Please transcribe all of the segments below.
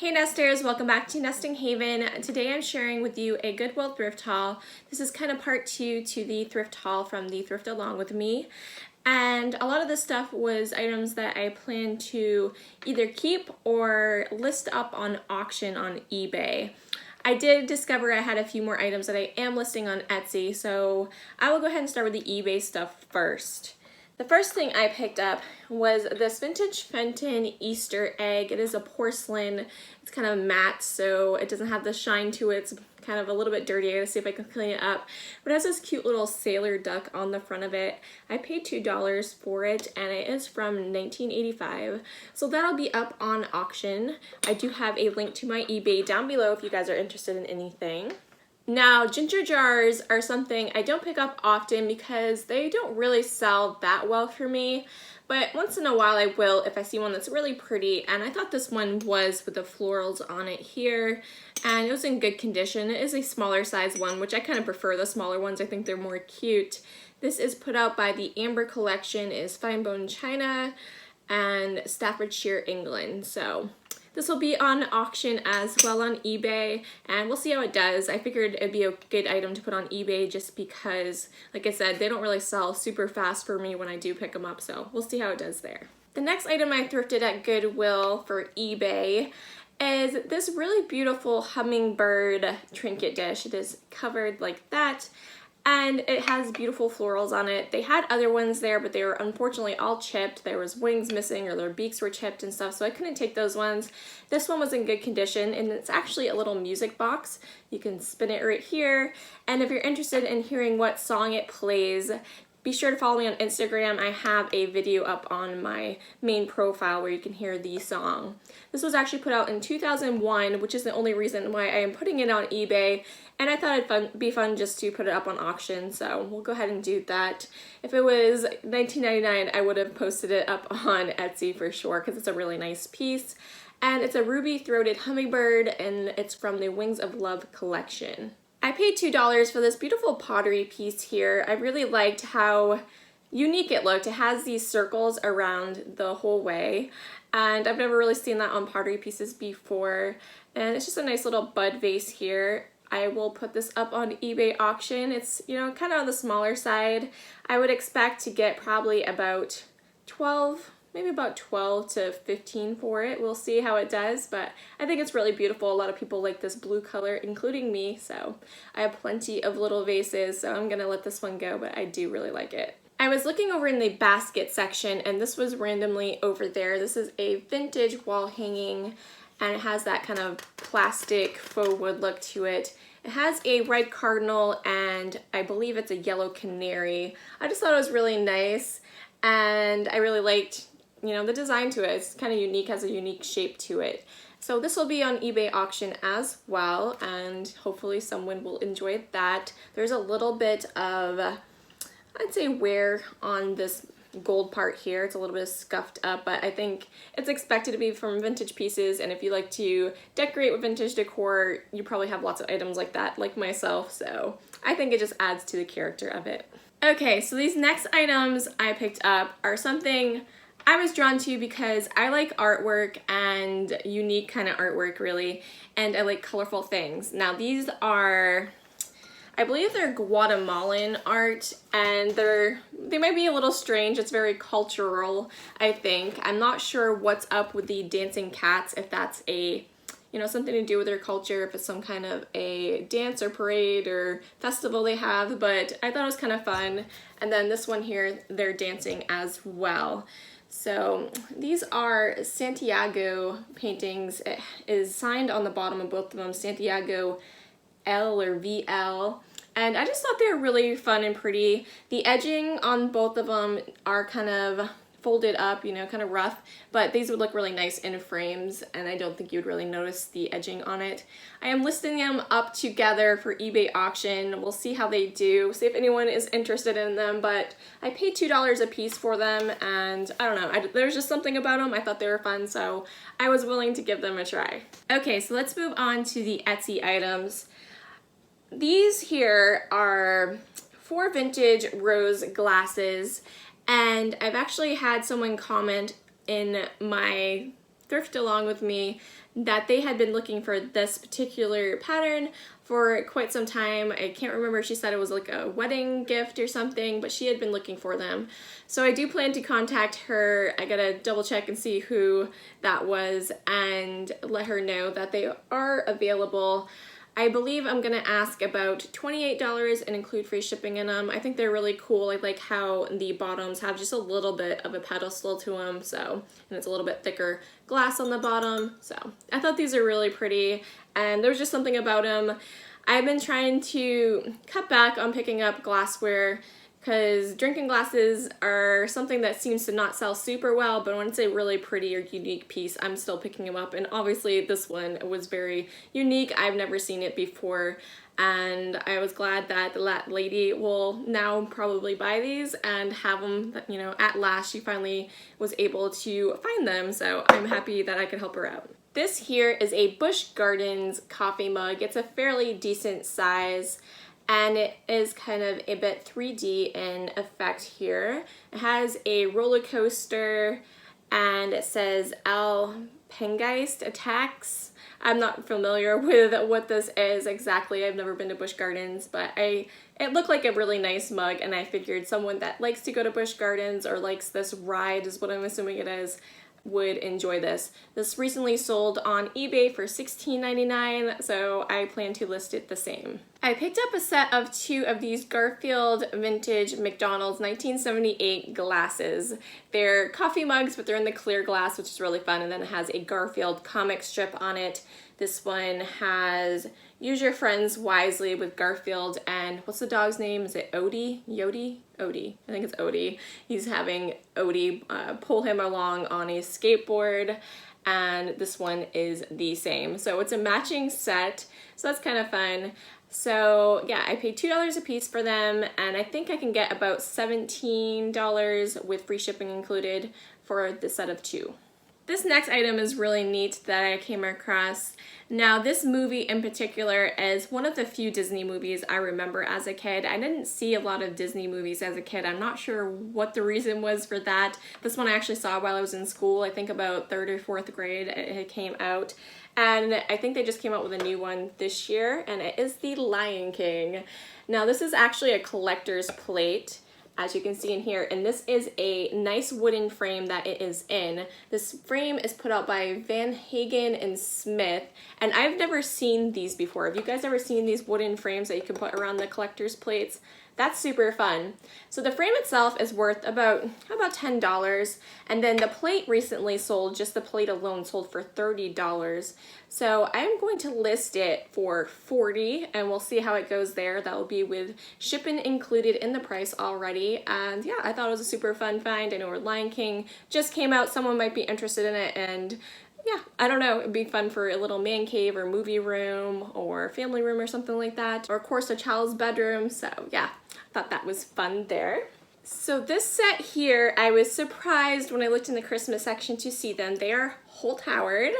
Hey nesters, welcome back to Nesting Haven. Today I'm sharing with you a Goodwill Thrift Haul. This is kind of part 2 to the thrift haul from the Thrift Along With Me. And a lot of this stuff was items that I plan to either keep or list up on auction on eBay. I did discover I had a few more items that I am listing on Etsy, so I will go ahead and start with the eBay stuff first. The first thing I picked up was this vintage Fenton Easter egg. It is a porcelain. It's kind of matte, so it doesn't have the shine to it. It's kind of a little bit dirty. I gotta see if I can clean it up. But it has this cute little sailor duck on the front of it. I paid $2 for it, and it is from 1985. So that'll be up on auction. I do have a link to my eBay down below if you guys are interested in anything. Now, ginger jars are something I don't pick up often because they don't really sell that well for me, but once in a while I will if I see one that's really pretty, and I thought this one was with the florals on it here, and it was in good condition. It is a smaller size one, which I kind of prefer the smaller ones. I think they're more cute. This is put out by the Amber Collection, is fine bone china, and Staffordshire, England. So this will be on auction as well on eBay, and we'll see how it does. I figured it'd be a good item to put on eBay just because, like I said, they don't really sell super fast for me when I do pick them up, so we'll see how it does there. The next item I thrifted at Goodwill for eBay is this really beautiful hummingbird trinket dish. It is covered like that, and it has beautiful florals on it. They had other ones there, but they were unfortunately all chipped. There was wings missing or their beaks were chipped and stuff, so I couldn't take those ones. This one was in good condition, and it's actually a little music box. You can spin it right here, and if you're interested in hearing what song it plays, be sure to follow me on Instagram. I have a video up on my main profile where you can hear the song. This was actually put out in 2001, which is the only reason why I am putting it on eBay, and I thought it'd be fun just to put it up on auction, so we'll go ahead and do that. If it was $19.99, I would have posted it up on Etsy for sure because it's a really nice piece. And it's a ruby-throated hummingbird, and it's from the Wings of Love collection. I paid $2 for this beautiful pottery piece here. I really liked how unique it looked. It has these circles around the whole way, and I've never really seen that on pottery pieces before. And it's just a nice little bud vase here. I will put this up on eBay auction. It's, you know, kind of on the smaller side. I would expect to get probably about 12 to 15 for it. We'll see how it does, but I think it's really beautiful. A lot of people like this blue color, including me, so I have plenty of little vases, so I'm gonna let this one go, but I do really like it. I was looking over in the basket section, and this was randomly over there. This is a vintage wall hanging, and it has that kind of plastic faux wood look to it. It has a red cardinal, and I believe it's a yellow canary. I just thought it was really nice, and I really liked, you know, the design to it. It's kind of unique, has a unique shape to it. So this will be on eBay auction as well, and hopefully someone will enjoy that. There's a little bit of, I'd say, wear on this gold part here. It's a little bit scuffed up, but I think it's expected to be from vintage pieces, and if you like to decorate with vintage decor, you probably have lots of items like that, like myself, so I think it just adds to the character of it. Okay, so these next items I picked up are something I was drawn to because I like artwork and unique kind of artwork really, and I like colorful things. Now these are, I believe they're Guatemalan art, and they might be a little strange. It's very cultural, I think. I'm not sure what's up with the dancing cats, if that's a, you know, something to do with their culture, if it's some kind of a dance or parade or festival they have, but I thought it was kind of fun. And then this one here, they're dancing as well. So these are Santiago paintings. It is signed on the bottom of both of them, Santiago L or VL. And I just thought they were really fun and pretty. The edging on both of them are kind of folded up, you know, kind of rough, but these would look really nice in frames, and I don't think you would really notice the edging on it. I am listing them up together for eBay auction. We'll see how they do, see if anyone is interested in them, but I paid $2 a piece for them, and I don't know, there's just something about them. I thought they were fun, so I was willing to give them a try. Okay, so let's move on to the Etsy items. These here are 4 vintage rose glasses, and I've actually had someone comment in my Thrift Along with Me that they had been looking for this particular pattern for quite some time. I can't remember, she said it was like a wedding gift or something, but she had been looking for them. So I do plan to contact her. I gotta double check and see who that was and let her know that they are available. I believe I'm gonna ask about $28 and include free shipping in them. I think they're really cool. I like how the bottoms have just a little bit of a pedestal to them, so, and it's a little bit thicker glass on the bottom. So I thought these are really pretty, and there was just something about them. I've been trying to cut back on picking up glassware because drinking glasses are something that seems to not sell super well, but when it's a really pretty or unique piece, I'm still picking them up. And obviously this one was very unique. I've never seen it before, and I was glad that the lady will now probably buy these and have them, you know, at last she finally was able to find them, so I'm happy that I could help her out. This here is a Busch Gardens coffee mug. It's a fairly decent size, and it is kind of a bit 3D in effect here. It has a roller coaster, and it says Alpengeist Attacks. I'm not familiar with what this is exactly. I've never been to Busch Gardens, but it looked like a really nice mug, and I figured someone that likes to go to Busch Gardens or likes this ride, is what I'm assuming it is, would enjoy this. This recently sold on eBay for $16.99, so I plan to list it the same. I picked up a set of 2 of these Garfield vintage McDonald's 1978 glasses. They're coffee mugs, but they're in the clear glass, which is really fun, and then it has a Garfield comic strip on it. This one has Use Your Friends Wisely with Garfield and what's the dog's name? Is it Odie? Yodi? Odie. I think it's Odie. He's having Odie pull him along on a skateboard, and this one is the same. So it's a matching set, so that's kind of fun. So yeah, I paid $2 a piece for them, and I think I can get about $17 with free shipping included for the set of 2. This next item is really neat that I came across. Now, this movie in particular is one of the few Disney movies I remember as a kid. I didn't see a lot of Disney movies as a kid. I'm not sure what the reason was for that. This one I actually saw while I was in school. I think about 3rd or 4th grade it came out. And I think they just came out with a new one this year, and it is The Lion King. Now, this is actually a collector's plate, as you can see in here, and this is a nice wooden frame that it is in. This frame is put out by Van Hagen and Smith, and I've never seen these before. Have you guys ever seen these wooden frames that you can put around the collector's plates? That's super fun. So the frame itself is worth about $10, and then the plate recently sold, just the plate alone sold for $30. So I'm going to list it for $40, and we'll see how it goes there. That will be with shipping included in the price already. And yeah, I thought it was a super fun find. I know Lion King just came out. Someone might be interested in it, and yeah, I don't know, it'd be fun for a little man cave or movie room or family room or something like that, or of course a child's bedroom. So yeah, I thought that was fun there. So this set here, I was surprised when I looked in the Christmas section to see them. They are Holt Howard,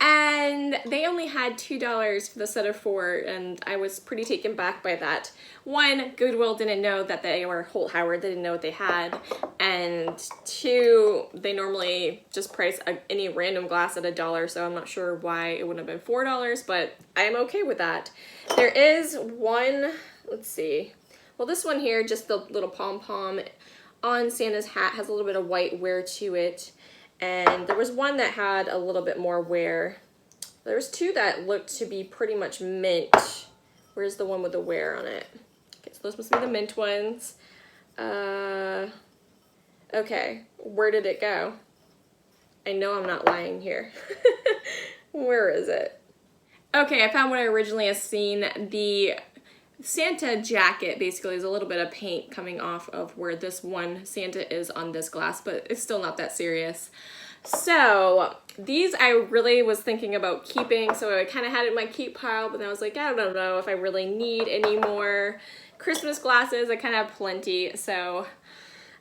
and they only had $2 for the set of 4, and I was pretty taken back by that. 1, Goodwill didn't know that they were Holt Howard, they didn't know what they had, and 2, they normally just price any random glass at $1, so I'm not sure why it wouldn't have been $4, but I'm okay with that. There is one, let's see, well, this one here, just the little pom-pom on Santa's hat, has a little bit of white wear to it. And there was one that had a little bit more wear. There's 2 that looked to be pretty much mint. Where's the one with the wear on it? Okay, so those must be the mint ones. Okay, where did it go? I know I'm not lying here. Where is it? Okay, I found what I originally had seen. The Santa jacket basically is a little bit of paint coming off of where this one Santa is on this glass, but it's still not that serious. So these I really was thinking about keeping, so I kind of had it in my keep pile, but then I was like, I don't know if I really need any more Christmas glasses. I kind of have plenty, so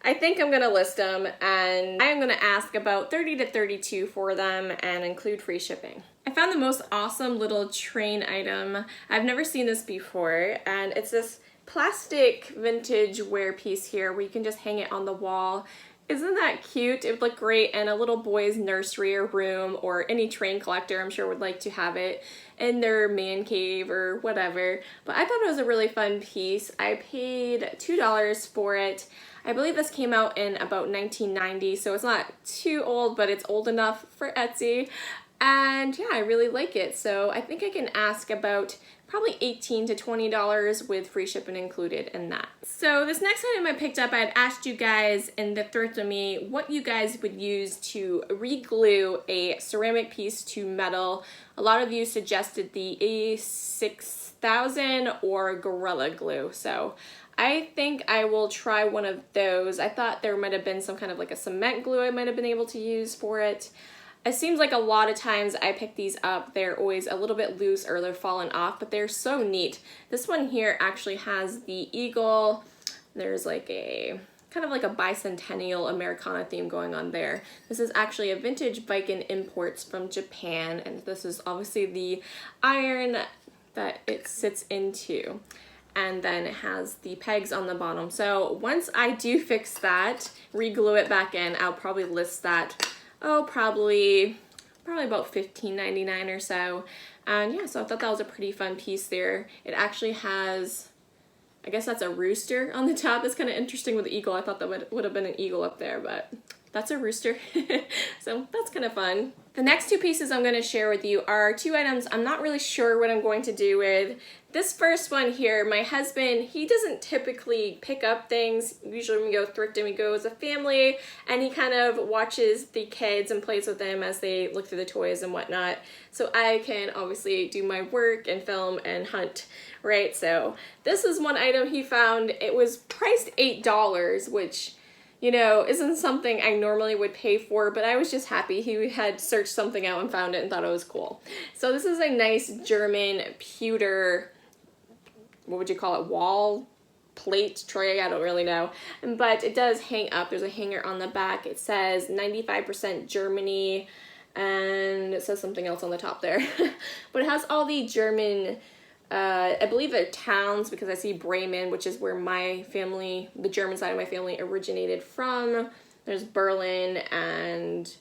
I think I'm gonna list them, and I'm gonna ask about $30 to $32 for them and include free shipping. I found the most awesome little train item. I've never seen this before, and it's this plastic vintage wear piece here where you can just hang it on the wall. Isn't that cute? It would look great in a little boy's nursery or room, or any train collector I'm sure would like to have it in their man cave or whatever. But I thought it was a really fun piece. I paid $2 for it. I believe this came out in about 1990, so it's not too old, but it's old enough for Etsy. And yeah, I really like it. So I think I can ask about probably $18 to $20 with free shipping included in that. So this next item I picked up, I had asked you guys in the thrift with me what you guys would use to re-glue a ceramic piece to metal. A lot of you suggested the A6000 or Gorilla Glue. So I think I will try one of those. I thought there might have been some kind of like a cement glue I might have been able to use for it. It seems like a lot of times I pick these up, they're always a little bit loose or they're falling off, but they're so neat. This one here actually has the eagle. There's like a kind of like a bicentennial Americana theme going on there. This is actually a vintage Viking imports from Japan, and this is obviously the iron that it sits into. And then it has the pegs on the bottom. So once I do fix that, re-glue it back in, I'll probably list that, probably about $15.99 or so. And yeah, so I thought that was a pretty fun piece there. It actually has, I guess that's a rooster on the top. It's kind of interesting with the eagle. I thought that would have been an eagle up there, but that's a rooster. So that's kind of fun. The next two pieces I'm going to share with you are two items I'm not really sure what I'm going to do with. This first one here, my husband, he doesn't typically pick up things. Usually when we go thrifting, we go as a family, and he kind of watches the kids and plays with them as they look through the toys and whatnot. So I can obviously do my work and film and hunt, right? So this is one item he found. It was priced $8, which, you know, isn't something I normally would pay for, but I was just happy he had searched something out and found it and thought it was cool. So this is a nice German pewter, what would you call it, wall plate tray? I don't really know, but it does hang up. There's a hanger on the back. It says 95% Germany, and it says something else on the top there. But it has all the German, I believe they're towns, because I see Bremen, which is where my family, the German side of my family, originated from. There's Berlin and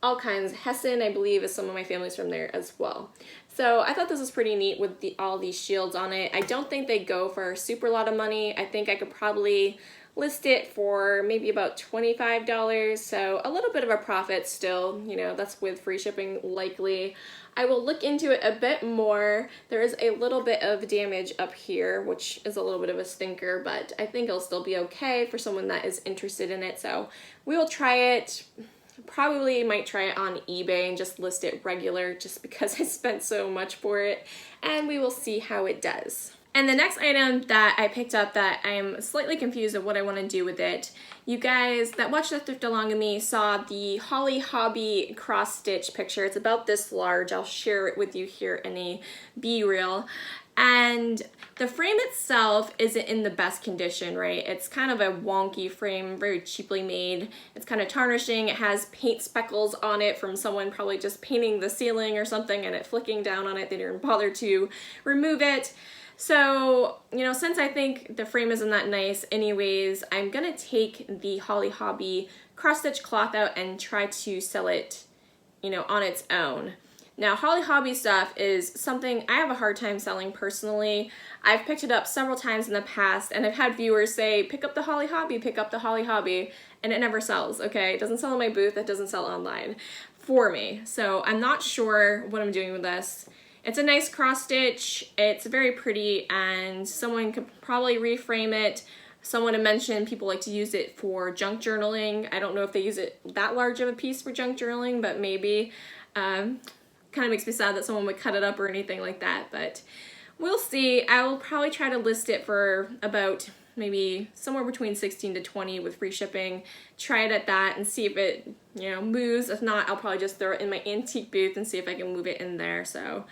all kinds. Hessen, I believe, is some of my family's from there as well. So I thought this was pretty neat with all these shields on it. I don't think they go for a super lot of money. I think I could probably list it for maybe about $25, so a little bit of a profit still, you know, that's with free shipping likely. I will look into it a bit more. There is a little bit of damage up here, which is a little bit of a stinker, but I think it'll still be okay for someone that is interested in it, so we will try it. Probably might try it on eBay and just list it regular just because I spent so much for it, and we will see how it does. And the next item that I picked up that I'm slightly confused of what I want to do with it, you guys that watched the thrift along with me saw the Holly Hobbie cross stitch picture. It's about this large. I'll share it with you here in a B-reel. And the frame itself isn't in the best condition, right? It's kind of a wonky frame, very cheaply made. It's kind of tarnishing. It has paint speckles on it from someone probably just painting the ceiling or something and it flicking down on it. They didn't bother to remove it. So, you know, since I think the frame isn't that nice anyways, I'm gonna take the Holly Hobbie cross-stitch cloth out and try to sell it, you know, on its own. Now, Holly Hobbie stuff is something I have a hard time selling personally. I've picked it up several times in the past, and I've had viewers say, pick up the Holly Hobbie, pick up the Holly Hobbie, and it never sells, okay? It doesn't sell in my booth, it doesn't sell online for me. So I'm not sure what I'm doing with this. It's a nice cross stitch, it's very pretty, and someone could probably reframe it. Someone had mentioned people like to use it for junk journaling. I don't know if they use it that large of a piece for junk journaling, but maybe. Kind of makes me sad that someone would cut it up or anything like that, but we'll see. I will probably try to list it for about maybe somewhere between 16 to 20 with free shipping. Try it at that and see if it, you know, moves. If not, I'll probably just throw it in my antique booth and see if I can move it in there. So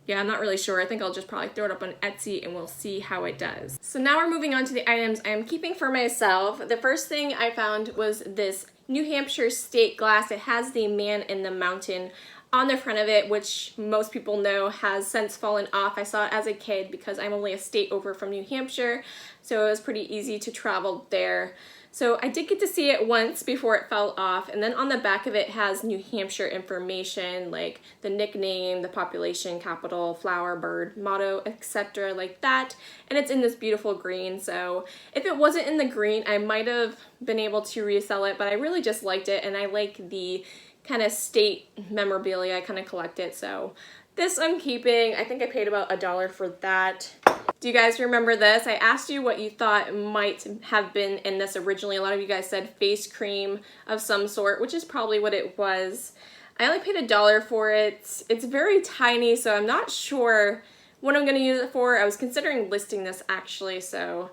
yeah, I'm not really sure. I think I'll just probably throw it up on Etsy and we'll see how it does. So now we're moving on to the items I'm keeping for myself. The first thing I found was this New Hampshire state glass. It has the man in the mountain on the front of it, which most people know has since fallen off. I saw it as a kid because I'm only a state over from New Hampshire, so it was pretty easy to travel there. So I did get to see it once before it fell off, and then on the back of it has New Hampshire information like the nickname, the population, capital, flower, bird, motto, etc. like that, and it's in this beautiful green. So if it wasn't in the green, I might have been able to resell it, but I really just liked it, and I like the kind of state memorabilia. I kind of collect it, so this I'm keeping. I think I paid about $1 for that. Do you guys remember this? I asked you what you thought might have been in this originally. A lot of you guys said face cream of some sort, which is probably what it was. I only paid $1 for it. It's very tiny, so I'm not sure what I'm going to use it for. I was considering listing this actually, so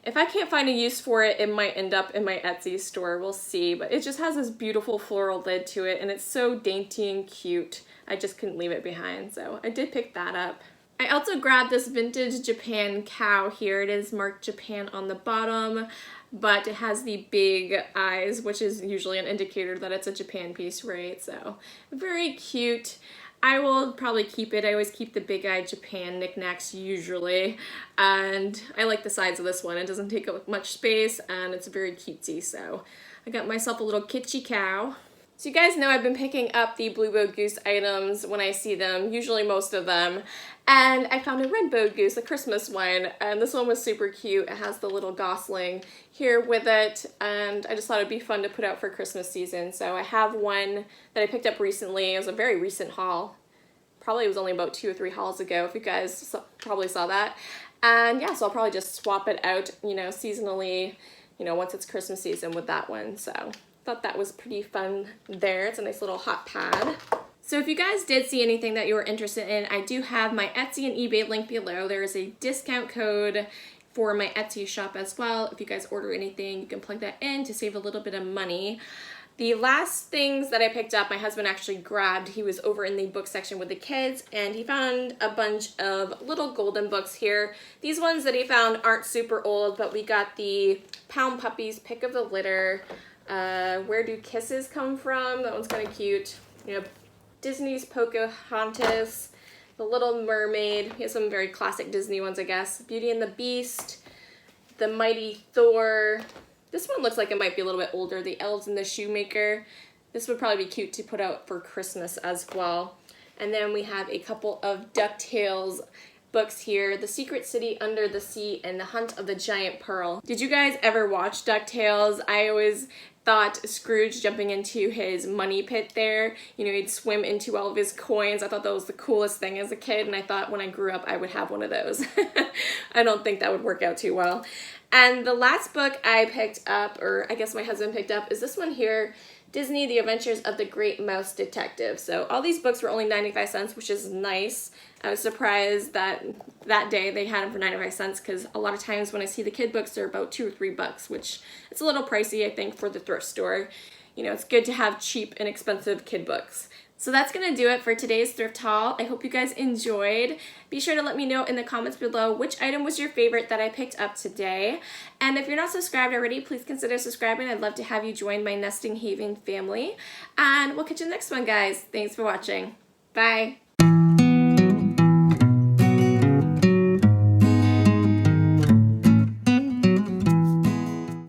if I can't find a use for it, it might end up in my Etsy store. We'll see, but it just has this beautiful floral lid to it, and it's so dainty and cute. I just couldn't leave it behind, so I did pick that up. I also grabbed this vintage Japan cow here. It is marked Japan on the bottom, but it has the big eyes, which is usually an indicator that it's a Japan piece, right? So very cute. I will probably keep it. I always keep the big eye Japan knickknacks usually, and I like the size of this one. It doesn't take up much space, and it's very cutesy, so I got myself a little kitschy cow. So you guys know I've been picking up the blue Bow Goose items when I see them, usually most of them, and I found a red Bow Goose, a Christmas one, and this one was super cute. It has the little gosling here with it, and I just thought it'd be fun to put out for Christmas season. So I have one that I picked up recently. It was a very recent haul. Probably it was only about 2 or 3 hauls ago, if you guys probably saw that. And yeah, so I'll probably just swap it out, you know, seasonally, you know, once it's Christmas season with that one. So thought that was pretty fun there. It's a nice little hot pad. So if you guys did see anything that you were interested in, I do have my Etsy and eBay link below. There is a discount code for my Etsy shop as well. If you guys order anything, you can plug that in to save a little bit of money. The last things that I picked up, my husband actually grabbed. He was over in the book section with the kids, and he found a bunch of little golden books here. These ones that he found aren't super old, but we got the Pound Puppies Pick of the Litter. Where Do Kisses Come From? That one's kind of cute. You know, Disney's Pocahontas, The Little Mermaid. He has some very classic Disney ones, I guess. Beauty and the Beast, The Mighty Thor. This one looks like it might be a little bit older. The Elves and the Shoemaker. This would probably be cute to put out for Christmas as well. And then we have a couple of DuckTales books here. The Secret City Under the Sea and The Hunt of the Giant Pearl. Did you guys ever watch DuckTales? I always thought Scrooge jumping into his money pit there, you know, he'd swim into all of his coins. I thought that was the coolest thing as a kid, and I thought when I grew up I would have one of those. I don't think that would work out too well. And the last book I picked up, or I guess my husband picked up, is this one here, Disney, The Adventures of the Great Mouse Detective. So all these books were only 95 cents, which is nice. I was surprised that that day they had them for 95 cents because a lot of times when I see the kid books, they're about $2 or $3, which it's a little pricey, I think, for the thrift store. You know, it's good to have cheap and expensive kid books. So that's going to do it for today's thrift haul. I hope you guys enjoyed. Be sure to let me know in the comments below which item was your favorite that I picked up today. And if you're not subscribed already, please consider subscribing. I'd love to have you join my Nesting Haven family. And we'll catch you in the next one, guys. Thanks for watching. Bye.